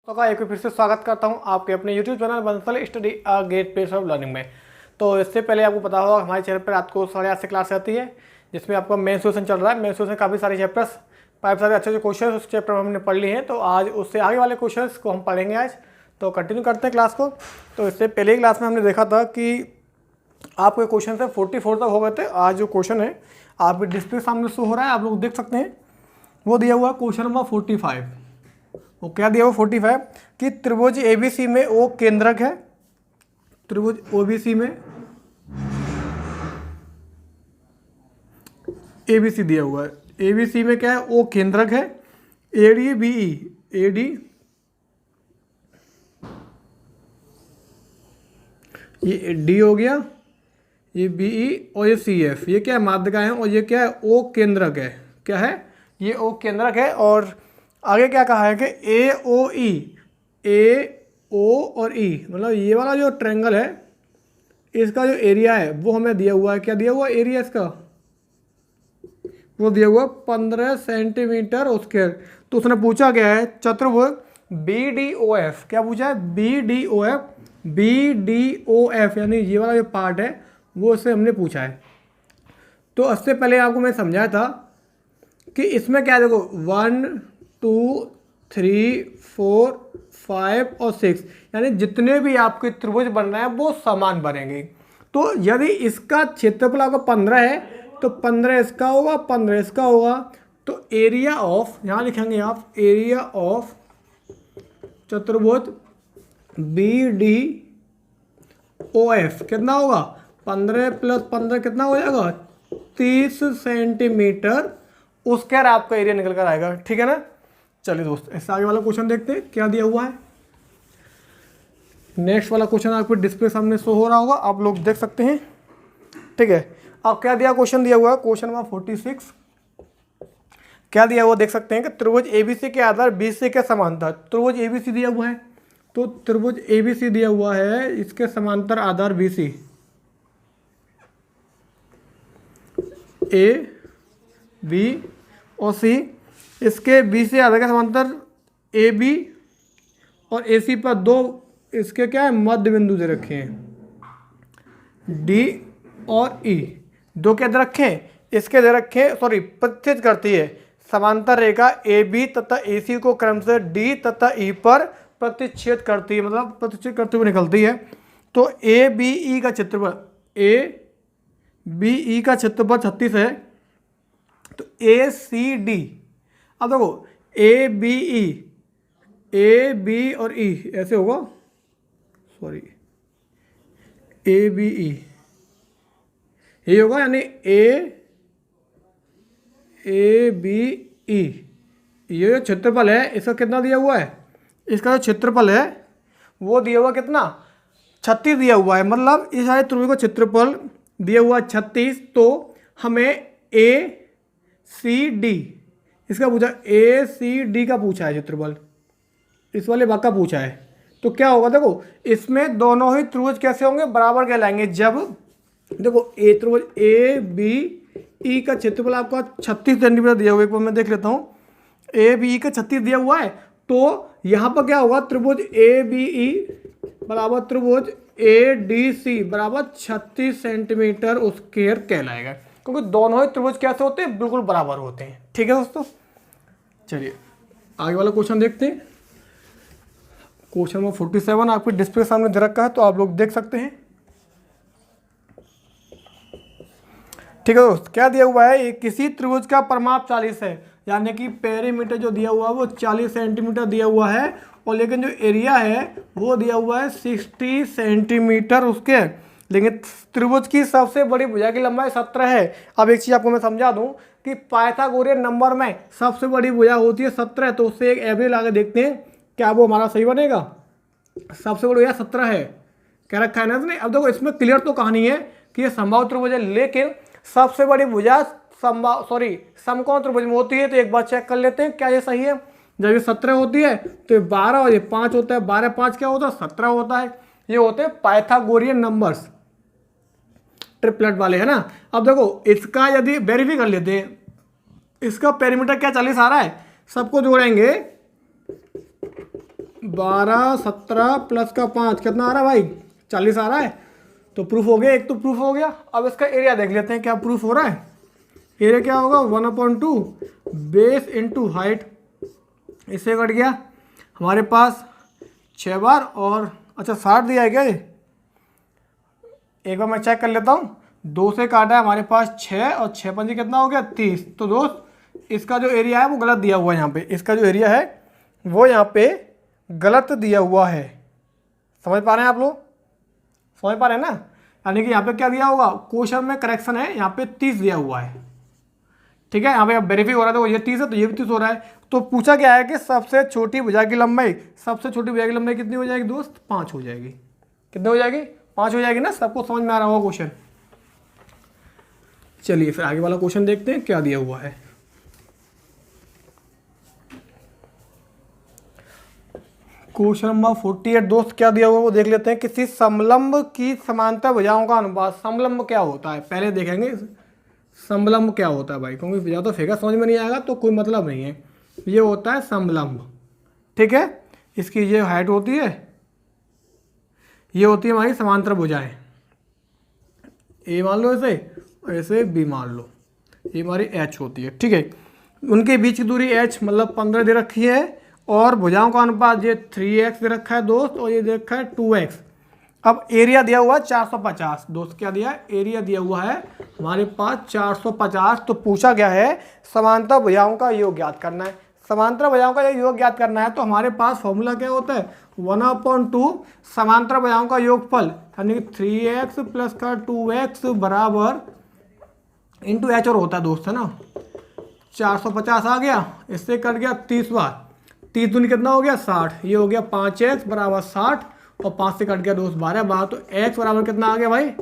तो का एक फिर से स्वागत करता हूं आपके अपने YouTube channel Bansal study a great pace of learning में। तो इससे पहले आपको पता होगा हमारे चैनल पर रात को 8:30 से क्लास रहती है, जिसमें आपका मेन सेशन चल रहा है। मेन सेशन काफ़ी सारे चैप्टर्स, काफ़ी सारे अच्छे क्वेश्चन उस चैप्टर में हमने पढ़ लिए हैं। तो आज उससे आगे वाले क्वेश्चन को हम पढ़ेंगे आज। तो कंटिन्यू करते हैं क्लास को। तो इससे पहले ही क्लास में हमने देखा था कि आपके क्वेश्चन से 44 तक हो गए थे। आज जो क्वेश्चन है आपके डिस्प्ले सामने शो हो रहा है, आप लोग देख सकते हैं। वो दिया हुआ क्वेश्चन नंबर 45। वो क्या दिया हुआ 45 कि त्रिभुज एबीसी में ओ केंद्रक है। त्रिभुज ओबीसी में एबीसी दिया हुआ है। एबीसी में क्या है? ओ केंद्रक है। एडी बीई, एडी ये डी हो गया, ये बीई और ये सी एफ, ये क्या है? माध्यिका है। और ये क्या है? ओ केंद्रक है। क्या है? ये ओ केंद्रक है। और आगे क्या कहा है कि ए ओ ई, ए ओ और ई, मतलब ये वाला जो ट्रायंगल है इसका जो एरिया है वो हमें दिया हुआ है। क्या दिया हुआ? एरिया इसका वो दिया हुआ 15 सेंटीमीटर स्क्वायर। तो उसने पूछा क्या है? चतुर्भुज बी डी ओ एफ। क्या पूछा है? B D O F, B D O F यानी ये वाला जो पार्ट है वो इससे हमने पूछा है। तो इससे पहले आपको मैं समझाया था कि इसमें क्या देखो 1 2 3 4 5 और 6 यानी जितने भी आपके त्रिभुज बन रहे हैं वो समान बनेंगे। तो यदि इसका क्षेत्रफल आपका 15 है तो 15 इसका होगा, 15 इसका होगा। तो एरिया ऑफ, यहाँ लिखेंगे आप, एरिया ऑफ चतुर्भुज बी डी ओ एफ कितना होगा? 15 + 15 कितना हो जाएगा? 30 सेंटीमीटर स्क्वायर आपका एरिया निकल कर आएगा। ठीक है ना? चलिए दोस्त, इससे आगे वाला क्वेश्चन देखते हैं क्या दिया हुआ है। नेक्स्ट वाला क्वेश्चन आपको डिस्प्ले सामने शो हो रहा होगा, आप लोग देख सकते हैं। ठीक है, अब क्या दिया? क्वेश्चन दिया हुआ है क्वेश्चन नंबर 46। क्या दिया हुआ देख सकते हैं कि त्रिभुज एबीसी के आधार बीसी के समांतर। त्रिभुज एबीसी दिया हुआ है, तो त्रिभुज एबीसी दिया हुआ है, इसके समांतर आधार बीसी, ए बी और सी। इसके बी से आधार के समांतर ए बी और ए सी पर दो इसके क्या है? मध्य बिंदु दे रखे हैं, डी और ई। दो क्या दे रखे हैं? इसके दे रखे हैं, सॉरी, प्रतिच्छेद करती है समांतर रेखा ए बी तथा ए सी को क्रम से डी तथा ई पर प्रतिच्छेद करती है, मतलब प्रतिच्छेद करते हुए निकलती है। तो ए बी ई का क्षेत्रफल, ए बी ई का क्षेत्रफल 36 है। तो ए सी डी, अब देखो A B E, A B और ई ऐसे होगा, सॉरी, ए बी ई ये होगा, यानी ए बी ई, ये जो क्षेत्रफल है इसका कितना दिया हुआ है? इसका जो क्षेत्रफल है वो दिया हुआ कितना? 36 दिया हुआ है। मतलब इस सारे त्रिभुज का क्षेत्रफल दिया हुआ 36। तो हमें ए सी डी इसका पूछा, ए सी डी का पूछा है क्षेत्रफल, इस वाले भाग का पूछा है। तो क्या होगा? देखो इसमें दोनों ही त्रिभुज कैसे होंगे? बराबर कहलाएंगे। जब देखो ए त्रिभुज ए बी ई का क्षेत्रफल आपका 36 सेंटीमीटर दिया हुआ है, एक बार मैं देख लेता हूँ। ए बी ई का 36 दिया हुआ है, तो यहाँ पर क्या होगा? त्रिभुज ए बी ई बराबर त्रिभुज ए डी सी बराबर 36 सेंटीमीटर स्क्वायर कहलाएगा, क्योंकि दोनों ही त्रिभुज कैसे होते हैं? बिल्कुल बराबर होते हैं। ठीक है दोस्तों, चलिए आगे वाला क्वेश्चन देखते हैं। क्वेश्चन नंबर 47 आपके डिस्प्ले सामने दे रखा है, तो आप लोग देख सकते हैं। ठीक है दोस्त, क्या दिया हुआ है? किसी त्रिभुज का परिमाप 40 है, यानी कि पेरीमीटर जो दिया हुआ है वो 40 सेंटीमीटर दिया हुआ है, और लेकिन जो एरिया है वो दिया हुआ है 60 सेंटीमीटर उसके। लेकिन त्रिभुज की सबसे बड़ी भुजा की लंबाई 17 है। अब एक चीज़ आपको मैं समझा दूं कि पाइथागोरियन नंबर में सबसे बड़ी भुजा होती है 17। तो उससे एक एवरेज लगा देखते हैं क्या वो हमारा सही बनेगा। सबसे बड़ी भुजा 17 है, कह रखा है ना इसने। अब देखो इसमें क्लियर तो कहानी है कि ये संभाव त्रिभुज है, लेकिन सबसे बड़ी भुजा समकोण त्रिभुज में होती है। तो एक बार चेक कर लेते हैं क्या ये सही है। जब ये 17 होती है तो ये 12 और ये 5 होता है। 12 5 क्या होता है? 17 होता है। ये होते हैं पाइथागोरियन नंबर्स, ट्रिपलेट वाले, है ना। अब देखो इसका यदि वेरीफाई कर लेते हैं, इसका पेरीमीटर क्या 40 आ रहा है, सबको जोड़ेंगे 12 17 प्लस का 5 कितना आ रहा है भाई? 40 आ रहा है। तो प्रूफ हो गया, एक तो प्रूफ हो गया। अब इसका एरिया देख लेते हैं क्या प्रूफ हो रहा है। एरिया क्या होगा? 1/2 बेस इंटू हाइट। इससे कट गया हमारे पास 6 बार और अच्छा 60 दिया है क्या ये? एक बार मैं चेक कर लेता हूँ। 2 से काटा है हमारे पास 6 और 6 पंजे कितना हो गया? 30। तो दोस्त इसका जो एरिया है वो गलत दिया हुआ है यहाँ पे। इसका जो एरिया है वो यहाँ पे गलत दिया हुआ है। समझ पा रहे हैं आप लोग? समझ पा रहे हैं ना? यानी कि यहाँ पे क्या दिया होगा? क्वेश्चन में करेक्शन है, यहाँ पे 30 दिया हुआ है। ठीक है, यहाँ पे वेरीफाई हो रहा था, ये 30 है तो ये भी 30 हो रहा है। तो पूछा क्या है कि सबसे छोटी भुजा की लंबाई, सबसे छोटी भुजा की लंबाई कितनी हो जाएगी दोस्त? 5 हो जाएगी। कितनी हो जाएगी? 5 हो जाएगी ना? सबको समझ में आ रहा होगा क्वेश्चन। चलिए फिर आगे वाला क्वेश्चन देखते हैं क्या दिया हुआ है। क्वेश्चन नंबर 48 दोस्त क्या दिया हुआ है वो देख लेते हैं। किसी समलंब की समांतर भुजाओं का अनुपात। समलंब क्या होता है पहले देखेंगे। समलंब क्या होता है भाई, क्योंकि भुजा तो फिगर समझ में नहीं आएगा तो कोई मतलब नहीं है। ये होता है समलंब। ठीक है, इसकी ये हाइट होती है, ये होती है हमारी समांतर भुजाएं। ए मान लो ऐसे, और ऐसे बी मान लो, ये हमारी एच होती है। ठीक है, उनके बीच की दूरी एच मतलब 15 दे रखी है, और भुजाओं का अनुपात ये 3x दे रखा है दोस्त, और ये दे रखा है 2x। अब एरिया दिया हुआ है 450 दोस्त। क्या दिया है? एरिया दिया हुआ है हमारे पास 450। तो पूछा गया है समांतर भुजाओं का योग ज्ञात करना है। समांतर भुजाओं का योग ज्ञात करना है तो हमारे पास फॉर्मूला क्या होता है? 1/2 समांतर भुजाओं का योगफल, यानी कि 3x प्लस का 2x बराबर इंटू एच और होता है दोस्त, है ना। 450 आ गया, इससे कट गया 30 बार। 30 दूनी कितना हो गया? 60। ये हो गया 5x बराबर 60, और 5 से कट गया दोस्त 12 बार। तो x बराबर कितना आ गया भाई?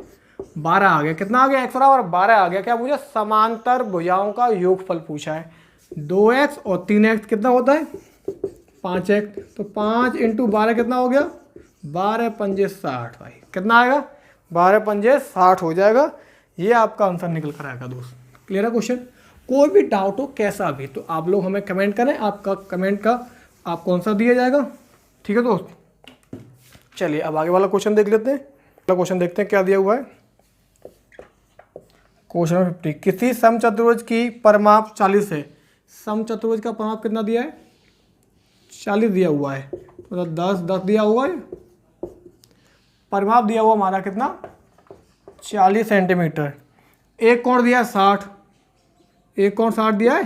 12 आ गया। कितना आ गया? x बराबर 12 आ गया। क्या पूछा? समांतर भुजाओं का योगफल पूछा है। 2x और 3x कितना होता है? 5x। तो 5 इंटू 12 कितना हो गया? 12 पंजे 60 भाई। कितना आएगा? 12 पंजे 60 हो जाएगा। ये आपका आंसर निकल कर आएगा दोस्त। क्लियर है क्वेश्चन? कोई भी डाउट हो कैसा भी तो आप लोग हमें कमेंट करें, आपका कमेंट का आपको आंसर दिया जाएगा। ठीक है दोस्त, चलिए अब आगे वाला क्वेश्चन देख लेते हैं। अगला क्वेश्चन देखते हैं क्या दिया हुआ है। क्वेश्चन नंबर 50, किसी समचतुर्भुज की परिमाप 40 है। समचतुर्भुज का परिमाप कितना दिया है? 40 दिया हुआ है, मतलब 10 दिया हुआ है। परिमाप दिया हुआ हमारा कितना? 40 सेंटीमीटर। एक कोण दिया है 60, एक कोण 60 दिया है।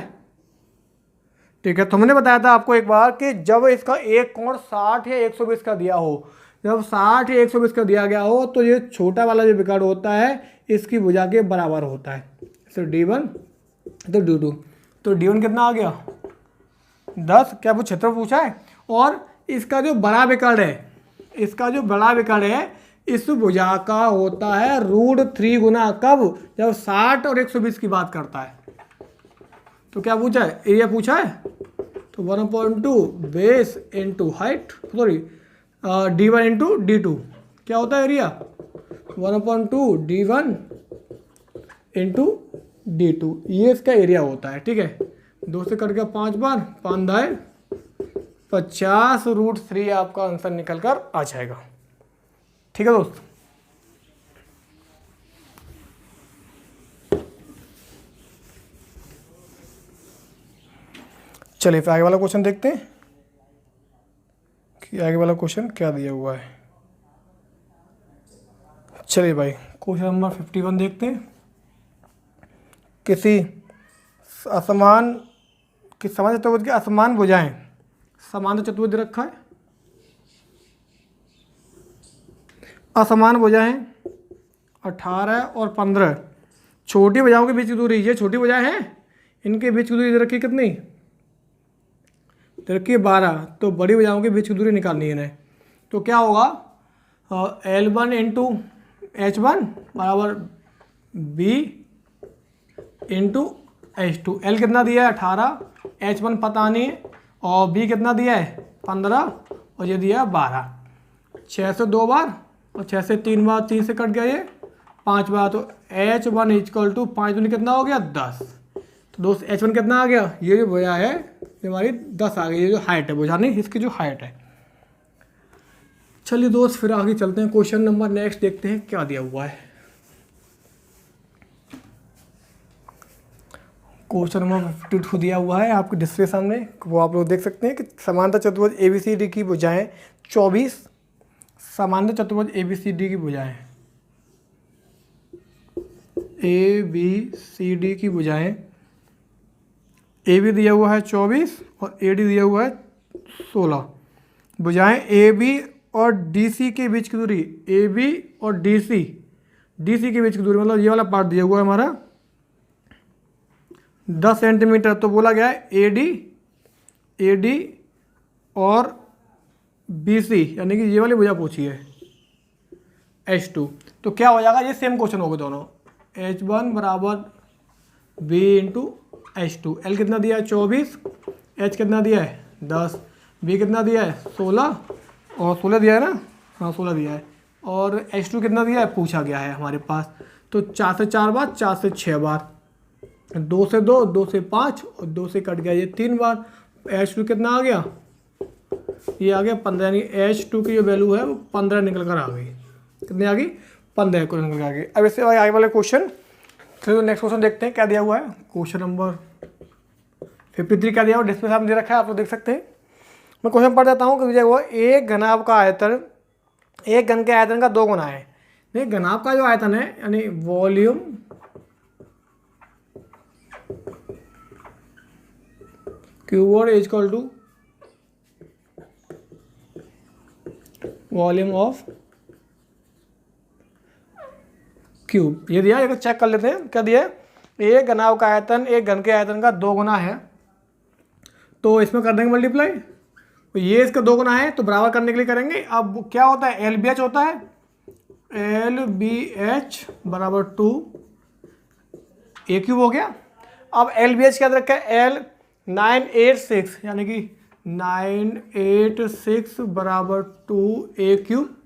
ठीक है, तो हमने बताया था आपको एक बार कि जब इसका एक कोण 60 या 120 का दिया हो, जब 60 या 120 का दिया गया हो तो ये छोटा वाला जो विकर्ण होता है इसकी भुजा के बराबर होता है। तो D1 तो D2, तो D1 कितना आ गया? 10। क्या वो क्षेत्र पूछा है? और इसका जो बड़ा विकर्ण है, इसका जो बड़ा विकर्ण है इस भुजा का होता है √3 गुना। कब? जब 60 और 120 की बात करता है। तो क्या पूछा है? एरिया पूछा है। तो 1/2 base into height, sorry D1 into D2 क्या होता है एरिया? 1/2 D1 इंटू D2, ये इसका एरिया होता है। ठीक है, 2 से कट गया 5 बार, 5 दाए 50 √3 आपका आंसर निकल कर आ जाएगा। ठीक है दोस्त, चलिए फिर आगे वाला क्वेश्चन देखते हैं कि आगे वाला क्वेश्चन क्या दिया हुआ है। चलिए भाई क्वेश्चन नंबर 51 देखते हैं। किसी असमान कि समान चतुर्भुज की असमान भुजाएं, समान चतुर्भुज रखा है, असमान भुजाएं 18 और 15। छोटी भुजाओं के बीच की दूरी, ये छोटी भुजाएं हैं, इनके बीच की दूरी दे रखी कितनी? दे रखी 12। तो बड़ी भुजाओं के बीच की दूरी निकालनी है इन्हें। तो क्या होगा? L1 इंटू H1 बराबर B इंटू H2। L कितना दिया है? 18, H1 पता नहीं है, और B कितना दिया है? 15, और ये दिया है 12। 6 से 2 बार और 6 से 3 बार, 3 से कट गया ये 5 बार। तो H1 इक्वल टू 5 दूनी कितना हो गया? 10। तो दोस्त H1 कितना आ गया? ये जो भुजा है ये हमारी 10 आ गई। ये जो हाइट है भुजा नहीं, इसकी जो हाइट है चलिए दोस्त फिर आगे चलते हैं, क्वेश्चन नंबर नेक्स्ट देखते हैं क्या दिया हुआ है। क्वेश्चन नंबर 52 दिया हुआ है आपके डिस्प्ले सामने, वो आप लोग देख सकते हैं कि समांतर चतुर्भुज ABCD की भुजाएं 24, समांतर चतुर्भुज ABCD की भुजाएं ABCD की भुजाएं AB दिया हुआ है 24 और AD दिया हुआ है 16। भुजाएं AB और DC के बीच की दूरी, AB और DC के बीच की दूरी मतलब ये वाला पार्ट दिया हुआ है हमारा 10 सेंटीमीटर। तो बोला गया है AD और BC यानी कि ये वाली भुजा पूछी है H2। तो क्या हो जाएगा, ये सेम क्वेश्चन होगा दोनों, H1 बराबर B इंटू H2। L कितना दिया है 24, H कितना दिया है 10, B कितना दिया है 16 और 16 दिया है ना, हाँ 16 दिया है, और H2 कितना दिया है पूछा गया है हमारे पास। तो 4 से 4 बार, 4 से 6 बार, 2 से 2, 2 से 5 और 2 से कट गया ये 3 बार। H2 कितना आ गया, ये आ गया 15, यानी H2 की जो वैल्यू है वो 15 निकल कर आ गई। कितनी आ गई 15 को निकल कर आ गई। अब इससे आगे वाले क्वेश्चन, चलो नेक्स्ट क्वेश्चन देखते हैं क्या दिया हुआ है। क्वेश्चन नंबर 53 क्या दिया हुआ डिस्प्ले सामने दे रखा है, आप लोग देख सकते हैं। मैं क्वेश्चन पढ़ देता हूँ कि दिया हुआ एक घनाभ का आयतन एक घन के आयतन का 2 गुना है। नहीं, घनाभ का जो आयतन है यानी volume cube is equal to volume of cube, ये दिया, एक चेक कर लेते हैं क्या दिया है। एक घनाभ का आयतन एक घन के आयतन का 2 गुना है, तो इसमें कर देंगे मल्टीप्लाई। तो ये इसका 2 गुना है तो बराबर करने के लिए करेंगे। अब क्या होता है, LBH होता है, LBH बराबर 2 A क्यूब हो गया। अब LBH क्या रखा है, L 986 यानी कि 986 बराबर 2 A क्यूब,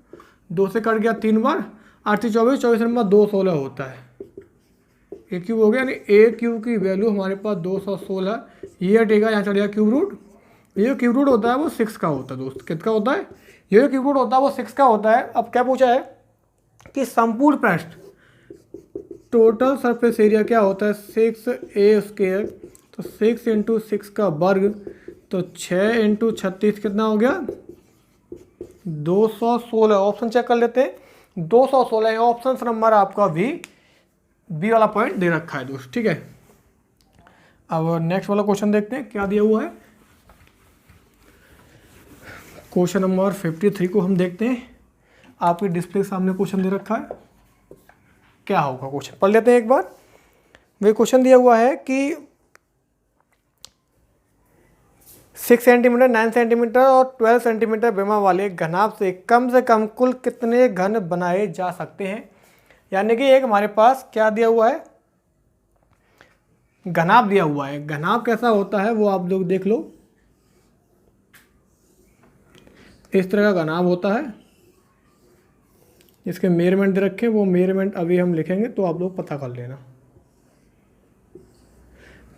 2 से कट गया 3 बार, 8 24, 24 नंबर 216 होता है, A क्यूब हो गया। यानी A क्यूब की वैल्यू हमारे पास 216, ये हटेगा, यहाँ चढ़ गया क्यूब रूट। ये क्यूब रूट होता है वो 6 का होता है दोस्त, कितना होता है, ये जो क्यूब रूट होता है वो 6 का होता है। अब क्या पूछा है कि संपूर्ण पृष्ठ टोटल सरफेस एरिया क्या होता है 6A², तो 6 इंटू 6 का वर्ग, तो 6 इंटू 36 कितना हो गया 216। ऑप्शन चेक कर लेते हैं, 216 ऑप्शन नंबर आपका बी वाला पॉइंट दे रखा है दोस्त, ठीक है। अब नेक्स्ट वाला क्वेश्चन देखते हैं क्या दिया हुआ है। क्वेश्चन नंबर 53 को हम देखते हैं, आपके डिस्प्ले के सामने क्वेश्चन दे रखा है, क्या होगा क्वेश्चन पढ़ लेते हैं एक बार। वे क्वेश्चन दिया हुआ है कि 6 सेंटीमीटर, 9 सेंटीमीटर और 12 सेंटीमीटर विमा वाले घनाभ से कम कुल कितने घन बनाए जा सकते हैं। यानी कि एक हमारे पास क्या दिया हुआ है, घनाभ दिया हुआ है। घनाभ कैसा होता है वो आप लोग देख लो, इस तरह का घनाभ होता है, इसके मेजरमेंट दे रखे, वो मेजरमेंट अभी हम लिखेंगे तो आप लोग पता कर लेना,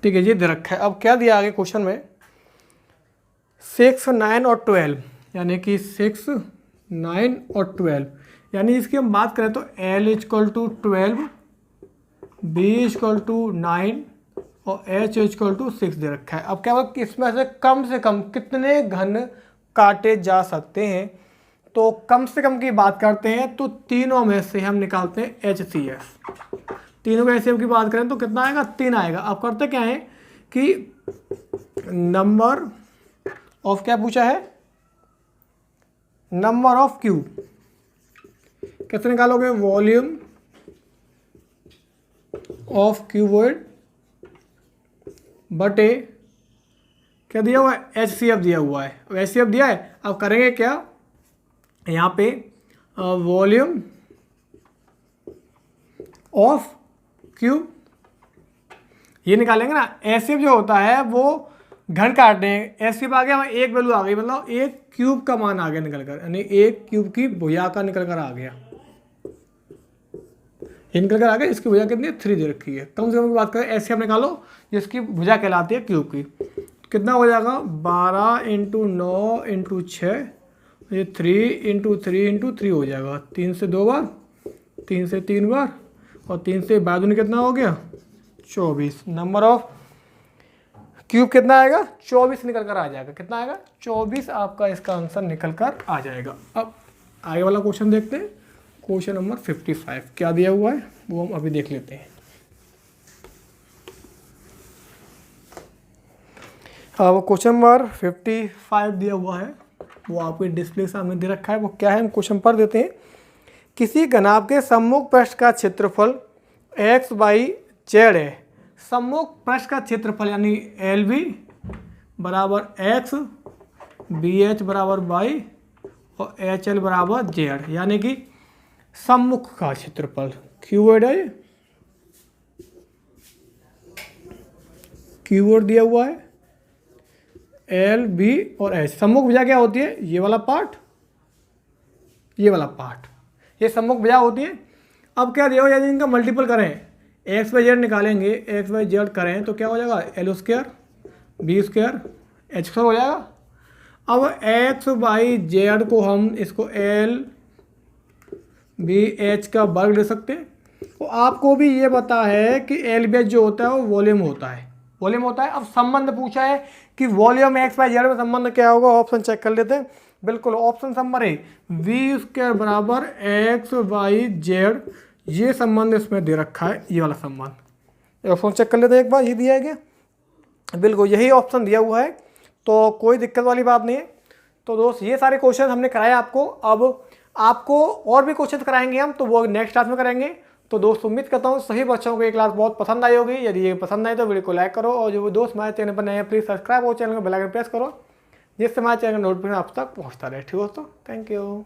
ठीक है। ये दे रखा है। अब क्या दिया आगे क्वेश्चन में, 6, 9 और 12, यानी कि 6, 9 और 12, यानी इसकी हम बात करें तो L equal to 12, B equal to 9 और H इक्वल टू 6 दे रखा है। अब क्या होगा कि इसमें से कम कितने घन काटे जा सकते हैं। तो कम से कम की बात करते हैं तो तीनों में से हम निकालते हैं HCF। तीनों में HCF की बात करें तो कितना आएगा 3 आएगा। अब करते क्या है कि नंबर ऑफ क्या पूछा है, नंबर ऑफ क्यूब कैसे निकालोगे, वॉल्यूम ऑफ क्यूबॉइड बटे क्या दिया हुआ है, HCF दिया हुआ है। अब HCF दिया है, अब करेंगे क्या, यहाँ पे वॉल्यूम ऑफ क्यूब ये निकालेंगे ना। HCF जो होता है वो घन काटते हैं, HCF आ गया, एक वैल्यू आ गई, मतलब एक क्यूब का मान आ गया निकल कर, यानी एक क्यूब की भुजा का निकल कर आ गया, ये निकल कर आ गया। इसकी भुजा कितनी है 3 दे रखी है। कम से कम की बात करें HCF निकालो जिसकी भुजा कहलाती है क्यूब की, कितना हो जाएगा 12 इंटू 9 इंटू 6 ये 3 × 3 × 3 हो जाएगा, 3 से 2 बार, 3 से 3 बार और 3 से 22 कितना हो गया 24। नंबर ऑफ क्यूब कितना आएगा 24 निकल कर आ जाएगा। कितना आएगा 24 आपका इसका आंसर निकल कर आ जाएगा। अब आगे वाला क्वेश्चन देखते हैं, क्वेश्चन नंबर 55 क्या दिया हुआ है वो हम अभी देख लेते हैं। हाँ वो क्वेश्चन नंबर 55 दिया हुआ है, वो आपके डिस्प्ले के सामने दे रखा है। वो क्या है हम क्वेश्चन पढ़ देते हैं। किसी घनाभ के सम्मुख पृष्ठ का क्षेत्रफल x/z है। सम्मुख पृष्ठ का क्षेत्रफल यानी LB बराबर x, BH बराबर y और HL बराबर z, यानी कि सम्मुख का क्षेत्रफल कीवर्ड है, कीवर्ड दिया हुआ है L, B और H। सम्मुख भुजा क्या होती है, ये वाला पार्ट, ये वाला पार्ट, ये सम्मुख भुजा होती है। अब क्या दिया हुआ, यदि इनका मल्टीपल करें x/z निकालेंगे, x/z करें तो क्या हो जाएगा L² B² H² हो जाएगा। अब x/z को हम इसको L B H का वर्ग ले सकते हैं। तो आपको भी ये पता है कि LBH जो होता है वो वॉल्यूम होता है, वॉल्यूम होता है। अब संबंध पूछा है कि वॉल्यूम x/z में संबंध क्या होगा, ऑप्शन चेक कर लेते हैं। बिल्कुल ऑप्शन नंबर है V² बराबर x/z, ये संबंध इसमें दे रखा है, ये वाला संबंध। ऑप्शन चेक कर लेते हैं एक बार, ये दिया है क्या, बिल्कुल यही ऑप्शन दिया हुआ है, तो कोई दिक्कत वाली बात नहीं है। तो दोस्त ये सारे क्वेश्चन हमने कराए आपको। अब आपको और भी क्वेश्चन कराएंगे हम, तो वो नेक्स्ट क्लास में करेंगे। तो दोस्त उम्मीद करता हूँ सभी बच्चों को ये क्लास बहुत पसंद आई होगी। यदि ये पसंद आए तो वीडियो को लाइक करो, और जो दोस्त हमारे चैनल पर नए हैं प्लीज़ सब्सक्राइब और चैनल को बेल आइकन प्रेस करो, जिससे हमारे चैनल का नोटिफिकेशन आप तक पहुँचता रहे। ठीक है दोस्तों, थैंक यू।